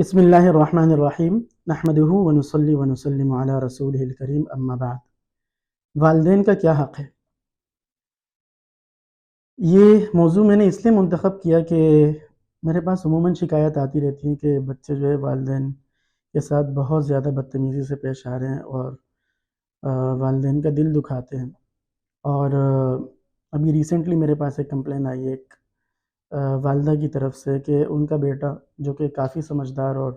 بسم اللہ الرحمن الرحیم نحمدہ ونصلی ونسلم علی رسولہ الکریم اما بعد۔ والدین کا کیا حق ہے؟ یہ موضوع میں نے اس لیے منتخب کیا کہ میرے پاس عموماً شکایت آتی رہتی ہیں کہ بچے جو ہے والدین کے ساتھ بہت زیادہ بدتمیزی سے پیش آ رہے ہیں اور والدین کا دل دکھاتے ہیں۔ اور ابھی ریسنٹلی میرے پاس ایک کمپلین آئی ہے ایک والدہ کی طرف سے کہ ان کا بیٹا جو کہ کافی سمجھدار اور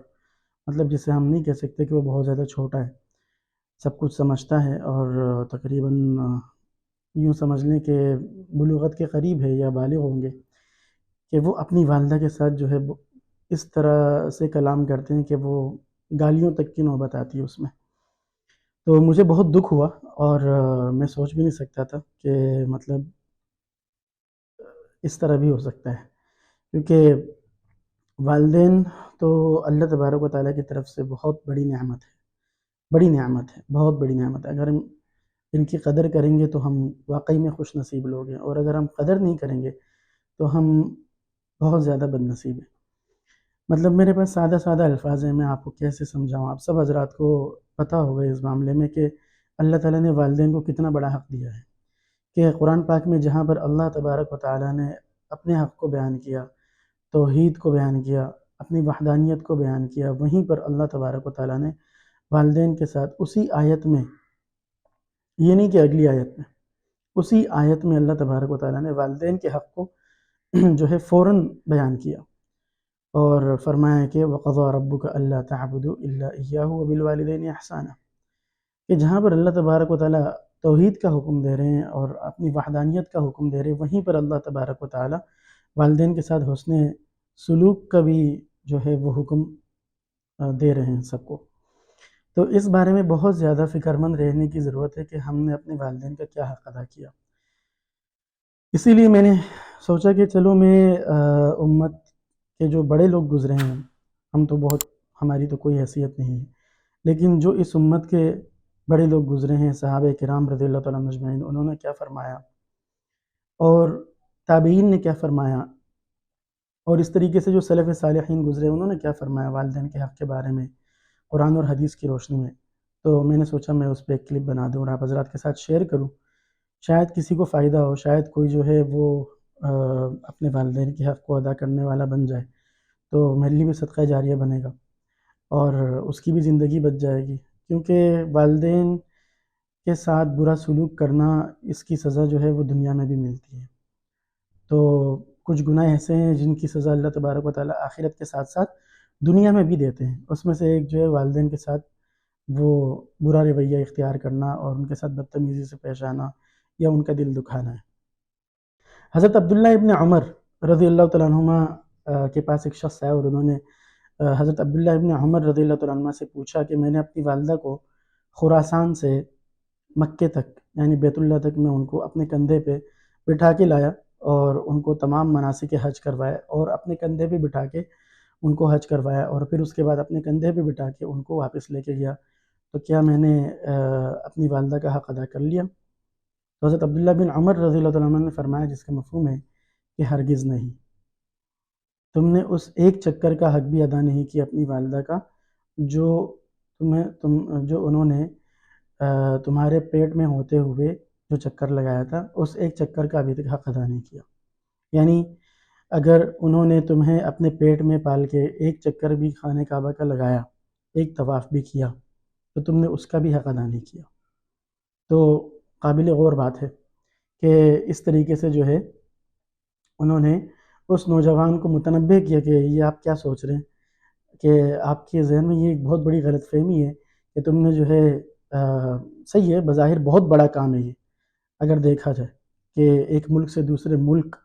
مطلب جسے ہم نہیں کہہ سکتے کہ وہ بہت زیادہ چھوٹا ہے، سب کچھ سمجھتا ہے اور تقریباً یوں سمجھ لیں کہ بلوغت کے قریب ہے یا بالغ ہوں گے، کہ وہ اپنی والدہ کے ساتھ جو ہے اس طرح سے کلام کرتے ہیں کہ وہ گالیوں تک کی نوبت آتی ہے اس میں۔ تو مجھے بہت دکھ ہوا اور میں سوچ بھی نہیں سکتا تھا کہ مطلب اس طرح بھی ہو سکتا ہے، کیونکہ والدین تو اللہ تبارک و تعالیٰ کی طرف سے بہت بڑی نعمت ہے، بڑی نعمت ہے، بہت بڑی نعمت ہے۔ اگر ہم ان کی قدر کریں گے تو ہم واقعی میں خوش نصیب لوگ ہیں، اور اگر ہم قدر نہیں کریں گے تو ہم بہت زیادہ بد نصیب ہیں۔ مطلب میرے پاس سادہ سادہ الفاظ ہیں، میں آپ کو کیسے سمجھاؤں؟ آپ سب حضرات کو پتہ ہوگا اس معاملے میں کہ اللہ تعالیٰ نے والدین کو کتنا بڑا حق دیا ہے، کہ قرآن پاک میں جہاں پر اللہ تبارک و تعالیٰ نے اپنے حق کو بیان کیا، توحید کو بیان کیا، اپنی وحدانیت کو بیان کیا، وہیں پر اللہ تبارک و تعالیٰ نے والدین کے ساتھ اسی آیت میں، یہ نہیں کہ اگلی آیت میں، اسی آیت میں اللہ تبارک و تعالیٰ نے والدین کے حق کو جو ہے فوراً بیان کیا اور فرمایا کہ وَقَضَىٰ رَبُّكَ أَلَّا تَعْبُدُوا إِلَّا إِيَّاهُ وَبِالْوَالِدَيْنِ إِحْسَانًا، کہ جہاں پر اللہ تبارک و تعالیٰ توحید کا حکم دے رہے ہیں اور اپنی وحدانیت کا حکم دے رہے ہیں، وہیں پر اللہ تبارک و تعالیٰ والدین کے ساتھ حسن سلوک کا بھی جو ہے وہ حکم دے رہے ہیں سب کو۔ تو اس بارے میں بہت زیادہ فکر مند رہنے کی ضرورت ہے کہ ہم نے اپنے والدین کا کیا حق ادا کیا۔ اسی لیے میں نے سوچا کہ چلو میں امت کے جو بڑے لوگ گزرے ہیں، ہم تو بہت، ہماری تو کوئی حیثیت نہیں ہے، لیکن جو اس امت کے بڑے لوگ گزرے ہیں، صحابہ کرام رضی اللہ تعالیٰ عنہم اجمعین، انہوں نے کیا فرمایا اور تابعین نے کیا فرمایا، اور اس طریقے سے جو سلف صالحین گزرے انہوں نے کیا فرمایا والدین کے حق کے بارے میں قرآن اور حدیث کی روشنی میں، تو میں نے سوچا میں اس پہ ایک کلپ بنا دوں اور آپ حضرات کے ساتھ شیئر کروں، شاید کسی کو فائدہ ہو، شاید کوئی جو ہے وہ اپنے والدین کے حق کو ادا کرنے والا بن جائے، تو میرے لیے بھی صدقہ جاریہ بنے گا اور اس کی بھی زندگی بچ جائے گی، کیونکہ والدین کے ساتھ برا سلوک کرنا، اس کی سزا جو ہے وہ دنیا میں بھی ملتی ہے۔ تو کچھ گناہ ایسے ہیں جن کی سزا اللہ تبارک و تعالیٰ آخرت کے ساتھ ساتھ دنیا میں بھی دیتے ہیں، اس میں سے ایک جو ہے والدین کے ساتھ وہ برا رویہ اختیار کرنا اور ان کے ساتھ بدتمیزی سے پیش آنا یا ان کا دل دکھانا ہے۔ حضرت عبداللہ ابن عمر رضی اللہ تعالیٰ عنہما کے پاس ایک شخص آیا اور انہوں نے حضرت عبداللہ ابن عمر رضی اللہ تعالیٰ عنہ سے پوچھا کہ میں نے اپنی والدہ کو خراسان سے مکے تک یعنی بیت اللہ تک میں ان کو اپنے کندھے پہ بٹھا کے لایا اور ان کو تمام مناسک حج کروایا اور اپنے کندھے پہ بٹھا کے ان کو حج کروایا اور پھر اس کے بعد اپنے کندھے پہ بٹھا کے ان کو واپس لے کے گیا، تو کیا میں نے اپنی والدہ کا حق ادا کر لیا؟ تو حضرت عبداللہ بن عمر رضی اللہ تعالیٰ عنہ نے فرمایا، جس کا مفہوم ہے کہ ہرگز نہیں، تم نے اس ایک چکر کا حق بھی ادا نہیں کیا اپنی والدہ کا جو انہوں نے تمہارے پیٹ میں ہوتے ہوئے جو چکر لگایا تھا، اس ایک چکر کا ابھی تک حق ادا نہیں کیا۔ یعنی اگر انہوں نے تمہیں اپنے پیٹ میں پال کے ایک چکر بھی خانہ کعبہ کا لگایا، ایک طواف بھی کیا، تو تم نے اس کا بھی حق ادا نہیں کیا۔ تو قابل غور بات ہے کہ اس طریقے سے جو ہے انہوں نے اس نوجوان کو متنبہ کیا کہ یہ آپ کیا سوچ رہے ہیں، کہ آپ کے ذہن میں یہ ایک بہت بڑی غلط فہمی ہے کہ تم نے جو ہے صحیح ہے، بظاہر بہت بڑا کام ہے یہ، اگر دیکھا جائے کہ ایک ملک سے دوسرے ملک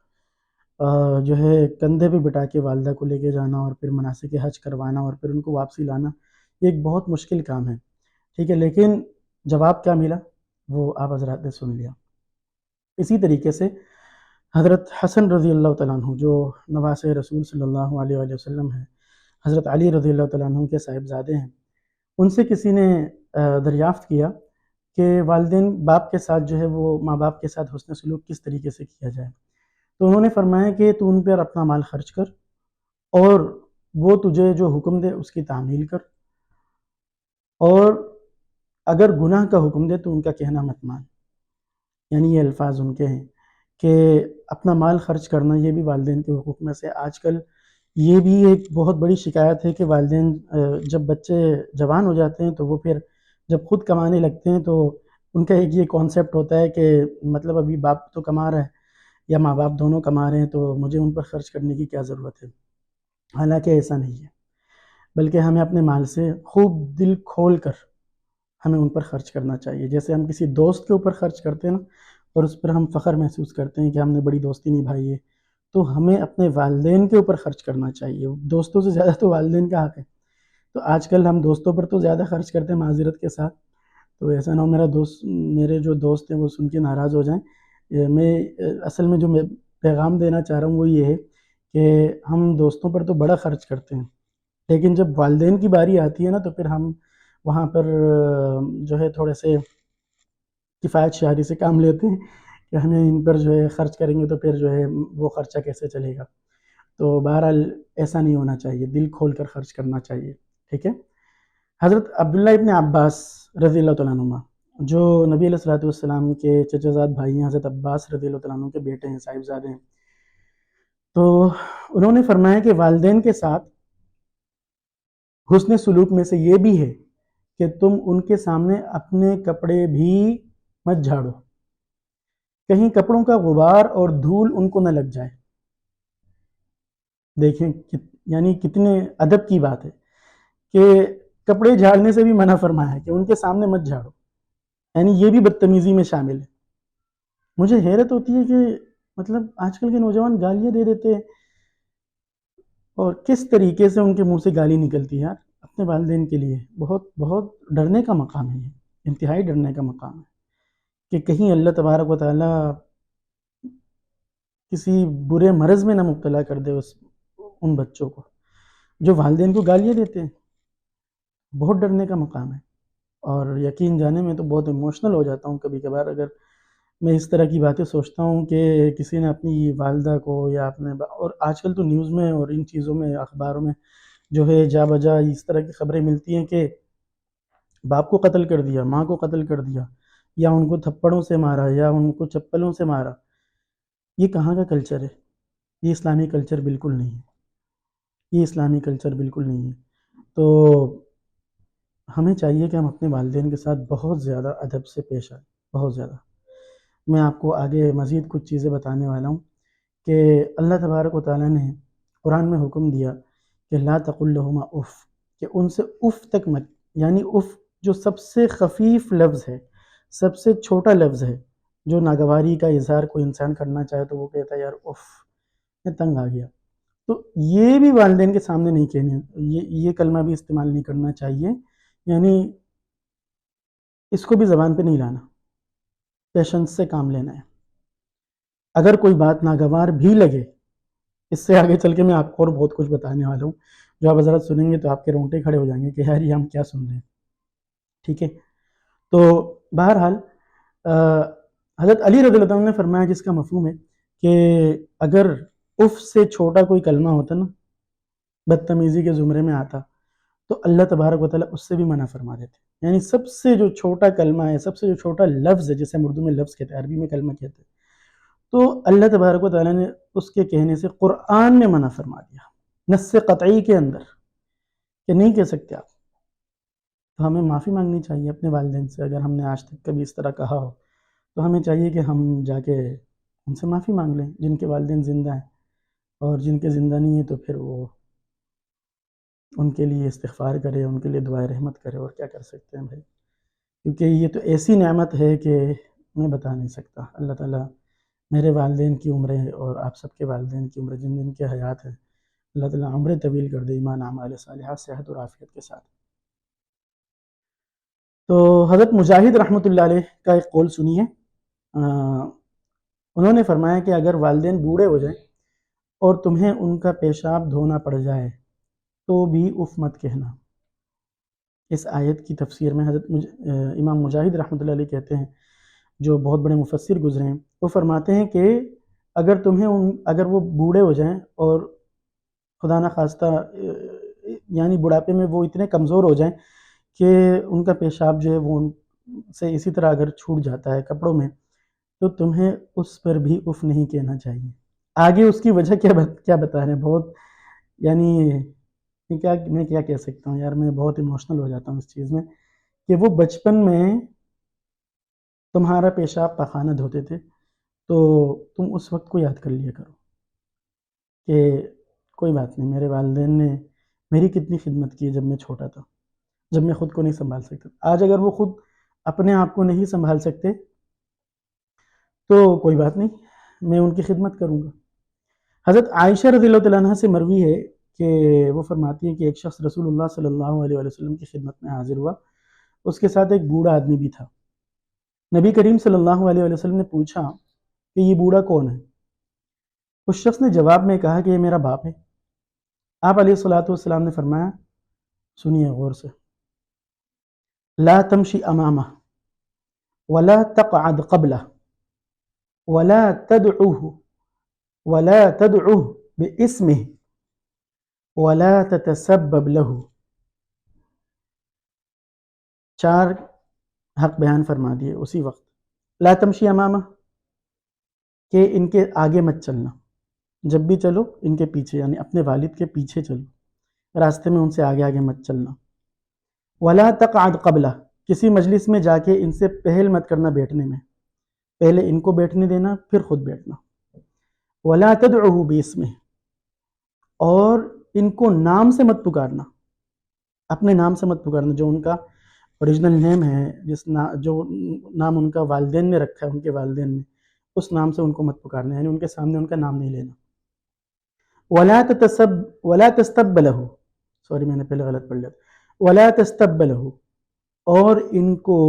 جو ہے کندھے پہ بٹھا کے والدہ کو لے کے جانا اور پھر مناسک حج کروانا اور پھر ان کو واپسی لانا، یہ ایک بہت مشکل کام ہے، ٹھیک ہے، لیکن جواب کیا ملا وہ آپ حضرات نے سن لیا۔ اسی طریقے سے حضرت حسن رضی اللہ تعالیٰ عنہ جو نواسہ رسول صلی اللہ علیہ وآلہ وسلم ہیں، حضرت علی رضی اللہ تعالیٰ عنہ کے صاحبزادے ہیں، ان سے کسی نے دریافت کیا کہ والدین باپ کے ساتھ جو ہے وہ ماں باپ کے ساتھ حسن سلوک کس طریقے سے کیا جائے، تو انہوں نے فرمایا کہ تو ان پر اپنا مال خرچ کر اور وہ تجھے جو حکم دے اس کی تعمیل کر، اور اگر گناہ کا حکم دے تو ان کا کہنا مت مان۔ یعنی یہ الفاظ ان کے ہیں کہ اپنا مال خرچ کرنا یہ بھی والدین کے حقوق میں سے۔ آج کل یہ بھی ایک بہت بڑی شکایت ہے کہ والدین جب بچے جوان ہو جاتے ہیں تو وہ پھر جب خود کمانے لگتے ہیں تو ان کا ایک یہ کانسیپٹ ہوتا ہے کہ مطلب ابھی باپ تو کما رہا ہے یا ماں باپ دونوں کما رہے ہیں تو مجھے ان پر خرچ کرنے کی کیا ضرورت ہے۔ حالانکہ ایسا نہیں ہے، بلکہ ہمیں اپنے مال سے خوب دل کھول کر ہمیں ان پر خرچ کرنا چاہیے۔ جیسے ہم کسی دوست کے اوپر خرچ کرتے ہیں نا، اور اس پر ہم فخر محسوس کرتے ہیں کہ ہم نے بڑی دوستی نبھائی ہے، تو ہمیں اپنے والدین کے اوپر خرچ کرنا چاہیے۔ دوستوں سے زیادہ تو والدین کا حق ہے۔ تو آج کل ہم دوستوں پر تو زیادہ خرچ کرتے ہیں معذرت کے ساتھ، تو ایسا نہ ہو میرے جو دوست ہیں وہ سن کے ناراض ہو جائیں۔ میں اصل میں جو میں پیغام دینا چاہ رہا ہوں وہ یہ ہے کہ ہم دوستوں پر تو بڑا خرچ کرتے ہیں، لیکن جب والدین کی باری آتی ہے نا تو پھر ہم وہاں پر جو ہے تھوڑے سے کفایت شعاری سے کام لیتے ہیں کہ ہمیں ان پر جو ہے خرچ کریں گے تو پھر جو ہے وہ خرچہ کیسے چلے گا۔ تو بہرحال ایسا نہیں ہونا چاہیے، دل کھول کر خرچ کرنا چاہیے، ٹھیک ہے۔ حضرت عبداللہ ابن عباس رضی اللہ تعالیٰ عنہما، جو نبی علیہ الصلوۃ والسلام کے چچا زاد بھائی ہیں، حضرت عباس رضی اللہ تعالیٰ عنہ کے بیٹے ہیں، صاحبزادے ہیں، تو انہوں نے فرمایا کہ والدین کے ساتھ حسن سلوک میں سے یہ بھی ہے کہ تم ان کے سامنے اپنے کپڑے بھی مت جھاڑو، کہیں کپڑوں کا غبار اور دھول ان کو نہ لگ جائے۔ دیکھیں یعنی کتنے ادب کی بات ہے کہ کپڑے جھاڑنے سے بھی منع فرمایا ہے کہ ان کے سامنے مت جھاڑو، یعنی یہ بھی بدتمیزی میں شامل ہے۔ مجھے حیرت ہوتی ہے کہ مطلب آج کل کے نوجوان گالیاں دے دیتے ہیں، اور کس طریقے سے ان کے منہ سے گالی نکلتی ہے یار۔ اپنے والدین کے لیے بہت بہت ڈرنے کا مقام ہے، یہ انتہائی ڈرنے کا مقام ہے کہ کہیں اللہ تبارک و تعالیٰ کسی برے مرض میں نہ مبتلا کر دے ان بچوں کو جو والدین کو گالیاں دیتے ہیں۔ بہت ڈرنے کا مقام ہے، اور یقین جانے میں تو بہت ایموشنل ہو جاتا ہوں کبھی کبھار اگر میں اس طرح کی باتیں سوچتا ہوں کہ کسی نے اپنی والدہ کو یا اپنے اور آج کل تو نیوز میں اور ان چیزوں میں اخباروں میں جو ہے جا بجا اس طرح کی خبریں ملتی ہیں کہ باپ کو قتل کر دیا، ماں کو قتل کر دیا، یا ان کو تھپڑوں سے مارا یا ان کو چپلوں سے مارا۔ یہ کہاں کا کلچر ہے؟ یہ اسلامی کلچر بالکل نہیں ہے، یہ اسلامی کلچر بالکل نہیں ہے۔ تو ہمیں چاہیے کہ ہم اپنے والدین کے ساتھ بہت زیادہ ادب سے پیش آئیں، بہت زیادہ۔ میں آپ کو آگے مزید کچھ چیزیں بتانے والا ہوں کہ اللہ تبارک و تعالیٰ نے قرآن میں حکم دیا کہ لا تقل لہما اف، کہ ان سے اف تک مت، یعنی اف جو سب سے خفیف لفظ ہے، سب سے چھوٹا لفظ ہے، جو ناگواری کا اظہار کوئی انسان کرنا چاہے تو وہ کہتا ہے یار اف، میں تنگ آ گیا، تو یہ بھی والدین کے سامنے نہیں کہنے، یہ کلمہ بھی استعمال نہیں کرنا چاہیے، یعنی اس کو بھی زبان پہ نہیں لانا، پیشنس سے کام لینا ہے۔ اگر کوئی بات ناگوار بھی لگے، اس سے آگے چل کے میں آپ کو اور بہت کچھ بتانے والا ہوں جو آپ حضرت سنیں گے تو آپ کے رونگٹے کھڑے ہو جائیں گے کہ یار یہ ہم کیا سن رہے ہیں، ٹھیک ہے۔ تو بہرحال حضرت علی رضی اللہ عنہ نے فرمایا، جس کا مفہوم ہے کہ اگر اف سے چھوٹا کوئی کلمہ ہوتا نا، بدتمیزی کے زمرے میں آتا، تو اللہ تبارک و تعالیٰ اس سے بھی منع فرما دیتے۔ یعنی سب سے جو چھوٹا کلمہ ہے، سب سے جو چھوٹا لفظ ہے، جسے ہم اردو میں لفظ کہتے ہیں، عربی میں کلمہ کہتے ہیں، تو اللہ تبارک و تعالیٰ نے اس کے کہنے سے قرآن میں منع فرما دیا، نص قطعی کے اندر، کہ نہیں کہہ سکتے آپ۔ تو ہمیں معافی مانگنی چاہیے اپنے والدین سے، اگر ہم نے آج تک کبھی اس طرح کہا ہو تو ہمیں چاہیے کہ ہم جا کے ان سے معافی مانگ لیں، جن کے والدین زندہ ہیں، اور جن کے زندہ نہیں ہیں تو پھر وہ ان کے لیے استغفار کرے، ان کے لیے دعائے رحمت کرے، اور کیا کر سکتے ہیں بھائی، کیونکہ یہ تو ایسی نعمت ہے کہ میں بتا نہیں سکتا۔ اللہ تعالیٰ میرے والدین کی عمریں اور آپ سب کے والدین کی عمریں، جن جن کے حیات ہیں، اللہ تعالیٰ عمریں طویل کر دے، ایمان اعمال صالحات، صحت اور عافیت کے ساتھ۔ تو حضرت مجاہد رحمۃ اللہ علیہ کا ایک قول سنیے، انہوں نے فرمایا کہ اگر والدین بوڑھے ہو جائیں اور تمہیں ان کا پیشاب دھونا پڑ جائے تو بھی اف مت کہنا۔ اس آیت کی تفسیر میں حضرت امام مجاہد رحمۃ اللہ علیہ کہتے ہیں، جو بہت بڑے مفسر گزرے ہیں، وہ فرماتے ہیں کہ اگر وہ بوڑھے ہو جائیں اور خدا نخواستہ یعنی بڑھاپے میں وہ اتنے کمزور ہو جائیں کہ ان کا پیشاب جو ہے وہ ان سے اسی طرح اگر چھوٹ جاتا ہے کپڑوں میں، تو تمہیں اس پر بھی اف نہیں کہنا چاہیے۔ آگے اس کی وجہ کیا بتا رہے ہیں، بہت یعنی میں کیا کہہ سکتا ہوں یار، میں بہت ایموشنل ہو جاتا ہوں اس چیز میں، کہ وہ بچپن میں تمہارا پیشاب پاخانہ دھوتے تھے، تو تم اس وقت کو یاد کر لیا کرو کہ کوئی بات نہیں، میرے والدین نے میری کتنی خدمت کی جب میں چھوٹا تھا، جب میں خود کو نہیں سنبھال سکتا۔ آج اگر وہ خود اپنے آپ کو نہیں سنبھال سکتے تو کوئی بات نہیں، میں ان کی خدمت کروں گا۔ حضرت عائشہ رضی اللہ تعالیٰ عنہ سے مروی ہے کہ وہ فرماتی ہے کہ ایک شخص رسول اللہ صلی اللہ علیہ وسلم کی خدمت میں حاضر ہوا، اس کے ساتھ ایک بوڑھا آدمی بھی تھا۔ نبی کریم صلی اللہ علیہ وسلم نے پوچھا کہ یہ بوڑھا کون ہے؟ اس شخص نے جواب میں کہا کہ یہ میرا باپ ہے۔ آپ علیہ الصلوۃ والسلام نے فرمایا، سنیے غور سے، لا تمشی امامہ ولا تقعد قبلہ ولا تدعوه باسمه ولا تتسبب له۔ 4 حق بیان فرما دیے اسی وقت۔ لا تمشی امامہ، کہ ان کے آگے مت چلنا، جب بھی چلو ان کے پیچھے، یعنی اپنے والد کے پیچھے چلو، راستے میں ان سے آگے آگے مت چلنا۔ ولا تقعد قبلہ، کسی مجلس میں جا کے ان سے پہل مت کرنا بیٹھنے میں، پہلے ان کو بیٹھنے دینا پھر خود بیٹھنا۔ ولا تدعوه باسمه، اور ان کو نام سے مت پکارنا، اپنے نام سے مت پکارنا، جو ان کا اوریجنل نیم ہے، جو نام ان کا والدین نے رکھا ہے، ان کے والدین نے، اس نام سے ان کو مت پکارنا، یعنی ان کے سامنے ان کا نام نہیں لینا۔ ولا تستقبلہ، سوری میں نے پہلے غلط پڑھ لیا، ولا تستقبلہ، اور ان کو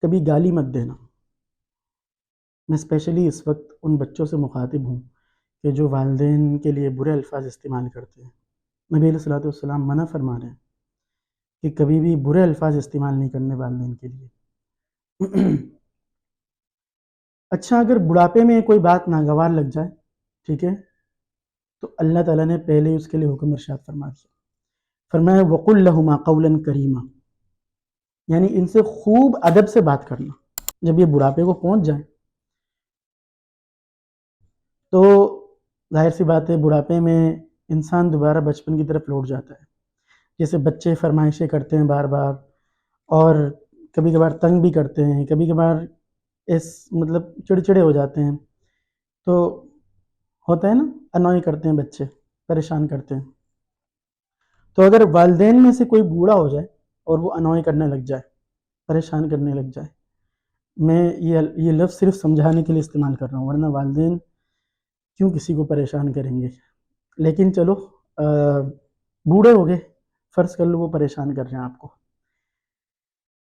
کبھی گالی مت دینا۔ میں اسپیشلی اس وقت ان بچوں سے مخاطب ہوں کہ جو والدین کے لیے برے الفاظ استعمال کرتے ہیں۔ نبی علیہ الصلوۃ والسلام منع فرما رہے ہیں کہ کبھی بھی برے الفاظ استعمال نہیں کرنے والدین کے لیے۔ اچھا، اگر بڑھاپے میں کوئی بات ناگوار لگ جائے، ٹھیک ہے، تو اللہ تعالیٰ نے پہلے اس کے لیے حکم ارشاد فرما دیا، فرمایا وَقُلْ لَهُمَا قَوْلًا كَرِيمًا، یعنی ان سے خوب ادب سے بات کرنا۔ جب یہ بڑھاپے کو پہنچ جائیں تو ظاہر سی بات ہے بڑھاپے میں انسان دوبارہ بچپن کی طرف لوٹ جاتا ہے، جیسے بچے فرمائشیں کرتے ہیں بار بار، اور کبھی کبھار تنگ بھی کرتے ہیں، کبھی کبھار مطلب چڑچڑے ہو جاتے ہیں، تو ہوتا ہے نا، انوئی کرتے ہیں بچے، پریشان کرتے ہیں۔ تو اگر والدین میں سے کوئی بوڑھا ہو جائے اور وہ انوئی کرنے لگ جائے، پریشان کرنے لگ جائے، میں یہ لفظ صرف سمجھانے کے لیے استعمال کر رہا ہوں، ورنہ والدین کیوں کسی کو پریشان کریں گے، لیکن چلو بوڑھے ہو گئے، فرض کر لو وہ پریشان کر رہے ہیں آپ کو،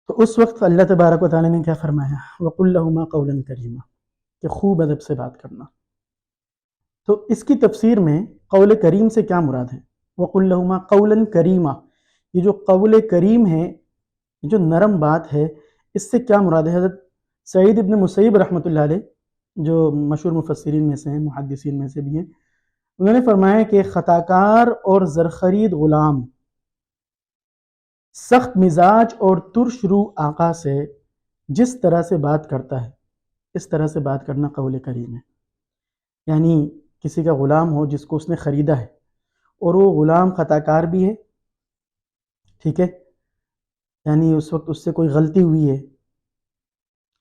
تو اس وقت اللہ تبارک و تعالیٰ نے کیا فرمایا، وَقُلْ لَهُمَا قَوْلًا كَرِيمًا، کہ خوب ادب سے بات کرنا۔ تو اس کی تفسیر میں قول کریم سے کیا مراد ہے؟ وَقُلْ لَهُمَا قَوْلًا كَرِيمًا، یہ جو قول کریم ہے، جو نرم بات ہے، اس سے کیا مراد ہے؟ حضرت سعید ابن مسیب رحمۃ اللہ علیہ، جو مشہور مفسرین میں سے ہیں، محدثین میں سے بھی ہیں، انہوں نے فرمایا کہ خطاکار اور زرخرید غلام سخت مزاج اور ترش روح آقا سے جس طرح سے بات کرتا ہے، اس طرح سے بات کرنا قول کریم ہے۔ یعنی کسی کا غلام ہو جس کو اس نے خریدا ہے، اور وہ غلام خطاکار بھی ہے، ٹھیک ہے، یعنی اس وقت اس سے کوئی غلطی ہوئی ہے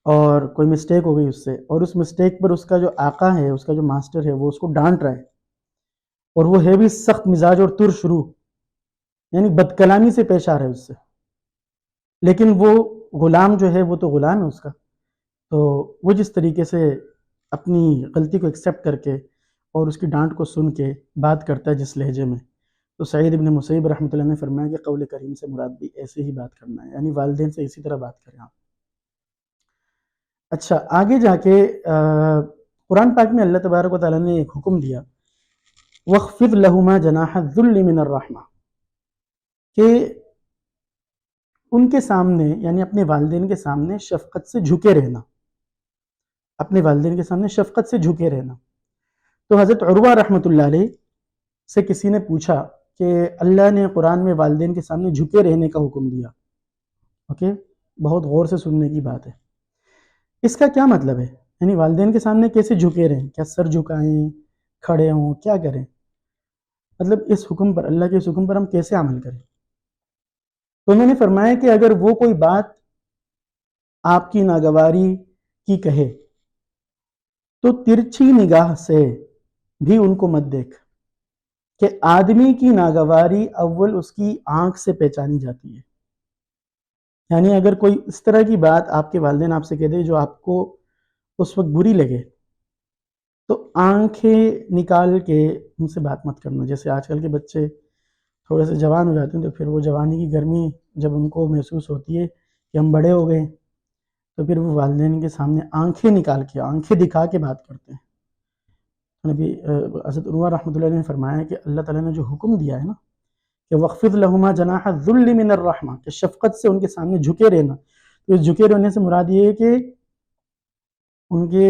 اور کوئی مسٹیک ہو گئی اس سے، اور اس مسٹیک پر اس کا جو آقا ہے، اس کا جو ماسٹر ہے، وہ اس کو ڈانٹ رہا ہے، اور وہ ہے بھی سخت مزاج اور ترش روح، یعنی بد کلامی سے پیش آ رہا ہے اس سے، لیکن وہ غلام جو ہے وہ تو غلام ہے اس کا، تو وہ جس طریقے سے اپنی غلطی کو ایکسیپٹ کر کے اور اس کی ڈانٹ کو سن کے بات کرتا ہے جس لہجے میں، تو سعید ابن مسیب رحمۃ اللہ نے فرمایا کہ قول کریم سے مراد بھی ایسے ہی بات کرنا ہے، یعنی والدین سے اسی طرح بات کریں آپ۔ اچھا، آگے جا کے قرآن پاک میں اللہ تبارک و تعالیٰ نے ایک حکم دیا، وَاخْفِضْ لَهُمَا جَنَاحَ الذُّلِّ مِنَ الرَّحْمَةِ، کہ ان کے سامنے، یعنی اپنے والدین کے سامنے شفقت سے جھکے رہنا، اپنے والدین کے سامنے شفقت سے جھکے رہنا۔ تو حضرت عروہ رحمۃ اللہ علیہ سے کسی نے پوچھا کہ اللہ نے قرآن میں والدین کے سامنے جھکے رہنے کا حکم دیا. اوکے، بہت غور سے سننے کی بات ہے. اس کا کیا مطلب ہے؟ یعنی والدین کے سامنے کیسے جھکے رہیں؟ کیا سر جھکائیں، کھڑے ہوں، کیا کریں؟ مطلب اس حکم پر، اللہ کے اس حکم پر ہم کیسے عمل کریں؟ تو انہوں نے فرمایا کہ اگر وہ کوئی بات آپ کی ناگواری کی کہے تو ترچھی نگاہ سے بھی ان کو مت دیکھ، کہ آدمی کی ناگواری اول اس کی آنکھ سے پہچانی جاتی ہے. یعنی اگر کوئی اس طرح کی بات آپ کے والدین آپ سے کہہ دے جو آپ کو اس وقت بری لگے، تو آنکھیں نکال کے ان سے بات مت کرنا. جیسے آج کل کے بچے تھوڑے سے جوان ہو جاتے ہیں تو پھر وہ جوانی کی گرمی جب ان کو محسوس ہوتی ہے کہ ہم بڑے ہو گئے، تو پھر وہ والدین کے سامنے آنکھیں نکال کے، آنکھیں دکھا کے بات کرتے ہیں. نبی حضرت عروہ رحمۃ اللہ علیہ نے فرمایا کہ اللہ تعالیٰ نے جو حکم دیا ہے نا کہ وَخْفِضْ لَهُمَا جَنَاحَ الذُّلِّ مِنَ الرَّحْمَةِ، کہ شفقت سے ان کے سامنے جھکے رہنا. تو اس جھکے رہنے سے مراد یہ ہے کہ ان کے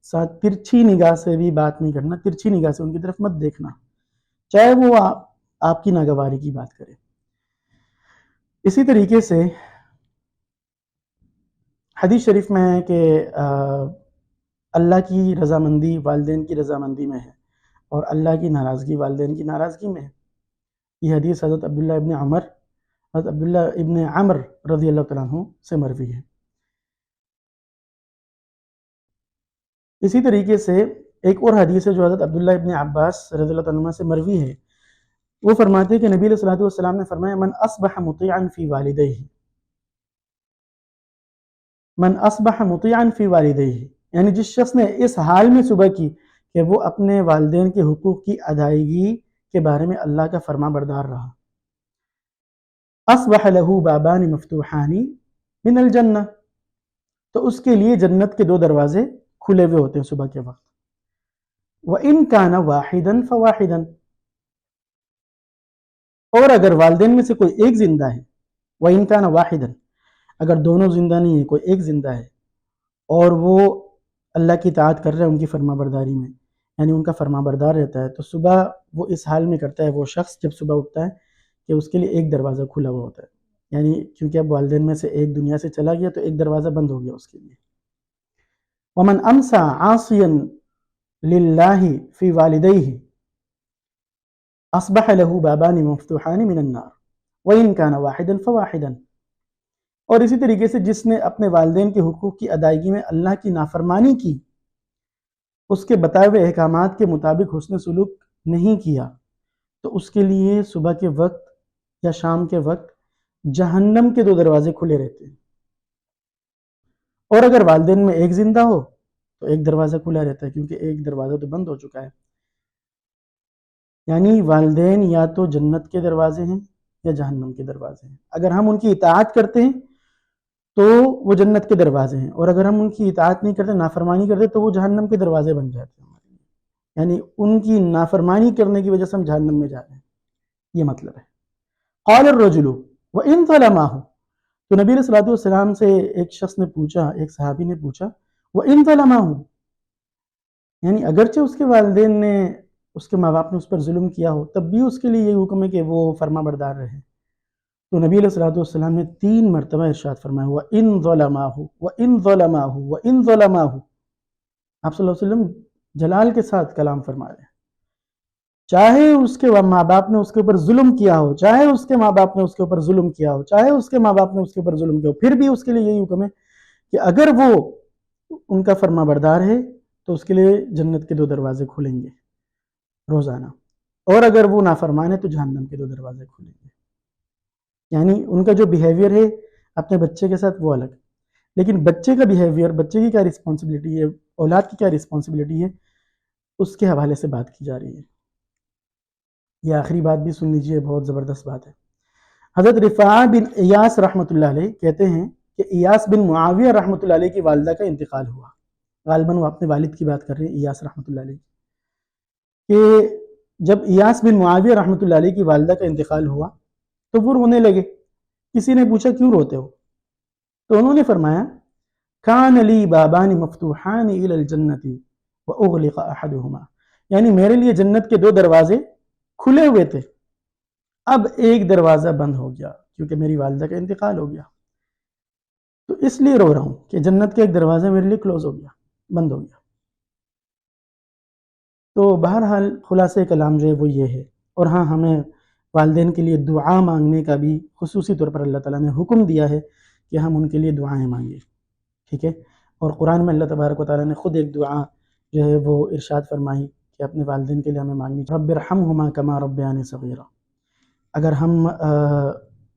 ساتھ ترچھی نگاہ سے بھی بات نہیں کرنا، ترچھی نگاہ سے ان کی طرف مت دیکھنا، چاہے وہ آپ کی ناگواری کی بات کرے. اسی طریقے سے حدیث شریف میں ہے کہ اللہ کی رضامندی والدین کی رضامندی میں ہے اور اللہ کی ناراضگی والدین کی ناراضگی میں ہے. یہ حدیث حضرت عبداللہ ابن عمر رضی اللہ تعالیٰ عنہ سے مروی ہے. اسی طریقے سے ایک اور حدیث ہے جو حضرت عبداللہ ابن عباس رضی اللہ تعالیٰ عنہ سے مروی ہے. وہ فرماتے ہیں کہ نبی علیہ الصلوۃ والسلام نے فرمایا من اصبح مطیعا فی والدیہ، من اصبح مطیعا فی والدیہ، یعنی جس شخص نے اس حال میں صبح کی کہ وہ اپنے والدین کے حقوق کی ادائیگی کے بارے میں اللہ کا فرما بردار رہا، اصبح له بابان مفتوحان من الجنہ، تو اس کے لیے جنت کے 2 دروازے کھلے ہوئے ہوتے ہیں صبح کے وقت. وَإِن كَانَ وَاحِدًا فَوَاحِدًا، اور اگر والدین میں سے کوئی ایک زندہ ہے، وَإِن كَانَ وَاحِدًا، اگر دونوں زندہ نہیں ہے، کوئی ایک زندہ ہے اور وہ اللہ کی اطاعت کر رہا ہے ان کی فرما برداری میں، یعنی ان کا فرما بردار رہتا ہے، تو صبح وہ اس حال میں کرتا ہے وہ شخص جب صبح اٹھتا ہے کہ اس کے لیے ایک دروازہ کھلا ہوا ہوتا ہے. یعنی کیونکہ اب والدین میں سے ایک دنیا سے چلا گیا تو ایک دروازہ بند ہو گیا اس کے لیے. وَمَنْ أَمْسَى عَاصِيًا لِلَّهِ فِي وَالِدَيْهِ أَصْبَحَ لَهُ بَابَانِ مَفْتُوحَانِ مِنَ النَّارِ وَإِنْ كَانَ وَاحِدًا فَوَاحِدًا. اور اسی طریقے سے جس نے اپنے والدین کے حقوق کی ادائیگی میں اللہ کی نافرمانی کی، اس کے بتائے ہوئے احکامات کے مطابق حسن سلوک نہیں کیا، تو اس کے لیے صبح کے وقت یا شام کے وقت جہنم کے 2 دروازے کھلے رہتے ہیں. اور اگر والدین میں ایک زندہ ہو تو ایک دروازہ کھلا رہتا ہے، کیونکہ ایک دروازہ تو بند ہو چکا ہے. یعنی والدین یا تو جنت کے دروازے ہیں یا جہنم کے دروازے ہیں. اگر ہم ان کی اطاعت کرتے ہیں تو وہ جنت کے دروازے ہیں، اور اگر ہم ان کی اطاعت نہیں کرتے، نافرمانی کرتے، تو وہ جہنم کے دروازے بن جاتے ہیں. یعنی ان کی نافرمانی کرنے کی وجہ سے ہم جہنم میں جا رہے ہیں، یہ مطلب ہے. قال الرجل وَإِن ظَلَمَهُ، تو نبی علیہ الصلوۃ والسلام سے ایک شخص نے پوچھا، ایک صحابی نے پوچھا وَإِن ظَلَمَهُ، یعنی اگرچہ اس کے والدین نے، اس کے ماں باپ نے اس پر ظلم کیا ہو، تب بھی اس کے لیے یہ حکم ہے کہ وہ فرما بردار رہے. تو نبی علیہ الصلوۃ والسلام نے 3 مرتبہ ارشاد فرمایا وَإِن ظَلَمَهُ وَإِن ظَلَمَهُ وَإِن ظَلَمَهُ. آپ صلی اللہ علیہ وسلم جلال کے ساتھ کلام فرما رہے ہیں. چاہے اس کے ماں باپ نے اس کے اوپر ظلم کیا ہو، چاہے اس کے ماں باپ نے اس کے اوپر ظلم کیا ہو، چاہے اس کے ماں باپ نے اس کے اوپر ظلم کیا ہو، پھر بھی اس کے لیے یہی حکم ہے کہ اگر وہ ان کا فرما بردار ہے تو اس کے لیے جنت کے 2 دروازے کھلیں گے روزانہ، اور اگر وہ نافرمان ہے تو جہنم کے 2 دروازے کھلیں گے. یعنی ان کا جو بیہیویئر ہے اپنے بچے کے ساتھ وہ الگ، لیکن بچے کا بیہیویئر، بچے کی کیا رسپانسبلٹی ہے، اولاد کی کیا رسپانسبلٹی ہے، اس کے حوالے سے بات کی جا رہی ہے. یہ آخری بات بھی سن لیجئے، بہت زبردست بات ہے. حضرت رفاعہ بن ایاس رحمۃ اللہ علیہ کہتے ہیں کہ ایاس بن معاویہ رحمۃ اللہ علیہ کی والدہ کا انتقال ہوا. غالباً وہ اپنے والد کی بات کر رہے ہیں، ایاس رحمۃ اللہ علیہ، کہ جب ایاس بن معاویہ رحمۃ اللہ علیہ کی والدہ کا انتقال ہوا تو وہ رونے لگے. کسی نے پوچھا کیوں روتے ہو؟ تو انہوں نے فرمایا کان لی بابان مفتوحان الی الجنۃ واغلق احدہما، یعنی میرے لیے جنت کے 2 دروازے کھلے ہوئے تھے، اب ایک دروازہ بند ہو گیا کیونکہ میری والدہ کا انتقال ہو گیا، تو اس لیے رو رہا ہوں کہ جنت کا ایک دروازہ میرے لیے کلوز ہو گیا، بند ہو گیا۔ تو بہرحال خلاصہ کلام جو ہے وہ یہ ہے، اور ہاں ہمیں والدین کے لیے دعا مانگنے کا بھی خصوصی طور پر اللہ تعالیٰ نے حکم دیا ہے کہ ہم ان کے لیے دعائیں مانگیں، ٹھیک ہے؟ اور قرآن میں اللہ تبارک و تعالیٰ نے خود ایک دعا جو ہے وہ ارشاد فرمائی کہ اپنے والدین کے لیے ہمیں مانگنی چاہیے، رب ارحمہما کما ربیانی صغیرا۔ اگر ہم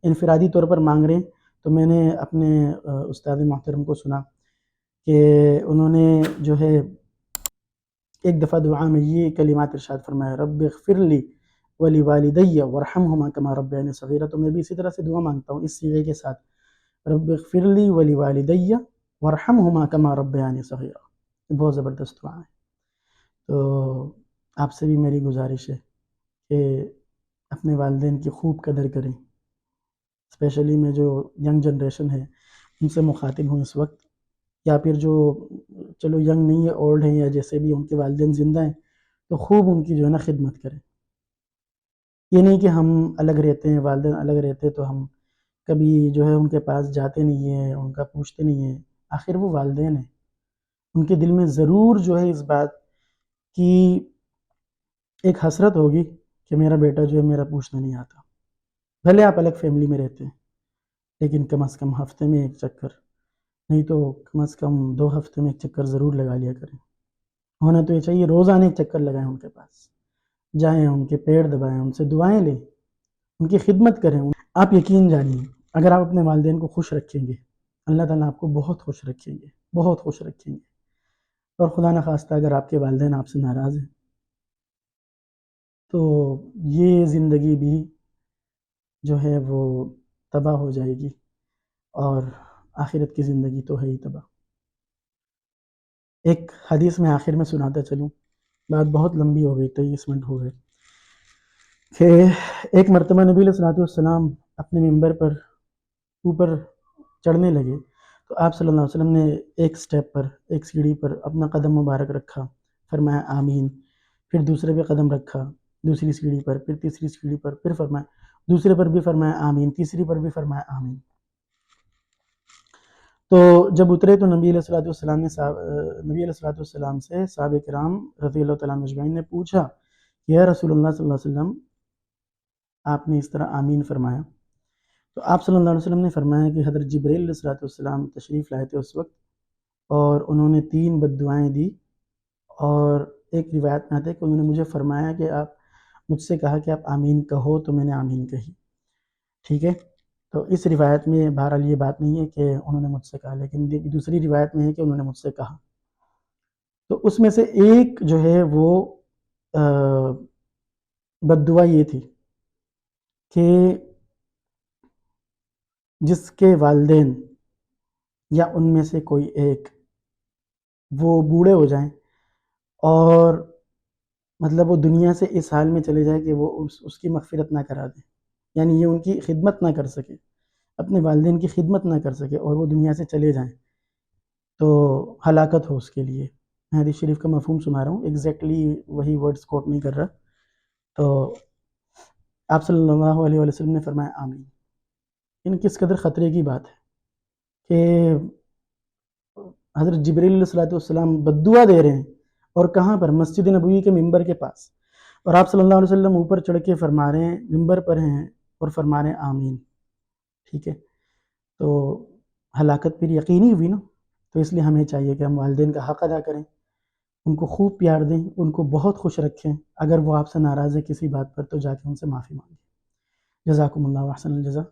انفرادی طور پر مانگ رہے ہیں تو میں نے اپنے استاد محترم کو سنا کہ انہوں نے جو ہے ایک دفعہ دعا میں یہ کلمات ارشاد فرمایا، رب اغفر لی ولی والدی ورحمہما کما ربیانی صغیرا۔ تو میں بھی اسی طرح سے دعا مانگتا ہوں اس صیغے کے ساتھ، رب اغفر لی ولی والدی ورحمہما کما ربیانی صغیرا۔ بہت زبردست دعا ہے۔ تو آپ سے بھی میری گزارش ہے کہ اپنے والدین کی خوب قدر کریں، اسپیشلی میں جو ینگ جنریشن ہے ان سے مخاطب ہوں اس وقت، یا پھر جو چلو ینگ نہیں ہے، اولڈ ہیں، یا جیسے بھی ان کے والدین زندہ ہیں تو خوب ان کی جو ہے نا خدمت کریں۔ یہ نہیں کہ ہم الگ رہتے ہیں، والدین الگ رہتے ہیں تو ہم کبھی جو ہے ان کے پاس جاتے نہیں ہیں، ان کا پوچھتے نہیں ہیں، آخر وہ والدین ہیں، ان کے دل میں ضرور جو ہے اس بات کی ایک حسرت ہوگی کہ میرا بیٹا جو ہے میرا پوچھنا نہیں آتا۔ بھلے آپ الگ فیملی میں رہتے ہیں لیکن کم از کم ہفتے میں ایک چکر، نہیں تو کم از کم 2 ہفتے میں ایک چکر ضرور لگا لیا کریں۔ ہونا تو یہ چاہیے روزانہ ایک چکر لگائیں ان کے پاس، جائیں ان کے پیر دبائیں، ان سے دعائیں لیں، ان کی خدمت کریں۔ آپ یقین جانیے اگر آپ اپنے والدین کو خوش رکھیں گے اللہ تعالیٰ آپ کو بہت خوش رکھیں گے، بہت خوش رکھیں گے۔ اور خدا نخواستہ اگر آپ کے والدین آپ سے ناراض ہیں تو یہ زندگی بھی جو ہے وہ تباہ ہو جائے گی، اور آخرت کی زندگی تو ہے ہی تباہ۔ ایک حدیث میں آخر میں سناتا چلوں، بات بہت لمبی ہو گئی، 23 منٹ ہو گئے، کہ ایک مرتبہ نبی علیہ السلام اپنے ممبر پر اوپر چڑھنے لگے تو آپ صلی اللہ علیہ وسلم نے ایک سٹیپ پر، ایک سیڑھی پر اپنا قدم مبارک رکھا، فرمایا آمین، پھر دوسرے پہ قدم رکھا دوسری سیڑھی پر، پھر تیسری سیڑھی پر، پھر فرمایا دوسرے پر بھی فرمایا آمین، تیسری پر بھی فرمایا آمین۔ تو جب اترے تو نبی علیہ السلام سے صحابہ کرام رضی اللہ تعالیٰ عنہ اجمعین نے پوچھا کہ یا رسول اللہ صلی اللہ علیہ وسلم آپ نے اس طرح آمین فرمایا؟ تو آپ صلی اللہ علیہ وسلم نے فرمایا کہ حضرت جبرائیل علیہ السلام تشریف لائے تھے اس وقت، اور انہوں نے 3 بد دعائیں دی، اور ایک روایت میں آتا ہے کہ انہوں نے مجھے فرمایا کہ آپ مجھ سے کہا کہ آپ آمین کہو، تو میں نے آمین کہی، ٹھیک ہے؟ تو اس روایت میں بہرحال یہ بات نہیں ہے کہ انہوں نے مجھ سے کہا، لیکن دوسری روایت میں ہے کہ انہوں نے مجھ سے کہا۔ تو اس میں سے ایک جو ہے وہ بد دعا یہ تھی کہ جس کے والدین یا ان میں سے کوئی ایک وہ بوڑھے ہو جائیں اور مطلب وہ دنیا سے اس حال میں چلے جائے کہ وہ اس کی مغفرت نہ کرا دیں، یعنی یہ ان کی خدمت نہ کر سکے، اپنے والدین کی خدمت نہ کر سکے اور وہ دنیا سے چلے جائیں، تو ہلاکت ہو اس کے لیے۔ میں حدیث شریف کا مفہوم سنا رہا ہوں، ایگزیکٹلی وہی ورڈز کوٹ نہیں کر رہا۔ تو آپ صلی اللہ علیہ وسلم نے فرمایا آمین۔ ان کس قدر خطرے کی بات ہے کہ حضرت جبرائیل علیہ السلام بد دعا دے رہے ہیں، اور کہاں پر؟ مسجد نبوی کے ممبر کے پاس، اور آپ صلی اللہ علیہ وسلم اوپر چڑھ کے فرما رہے ہیں، ممبر پر ہیں اور فرما رہے ہیں آمین، ٹھیک ہے؟ تو ہلاکت پھر یقینی ہوئی نا۔ تو اس لیے ہمیں چاہیے کہ ہم والدین کا حق ادا کریں، ان کو خوب پیار دیں، ان کو بہت خوش رکھیں، اگر وہ آپ سے ناراض ہے کسی بات پر تو جا کے ان سے معافی مانگیں۔ جزاکم اللہ احسن الجزا۔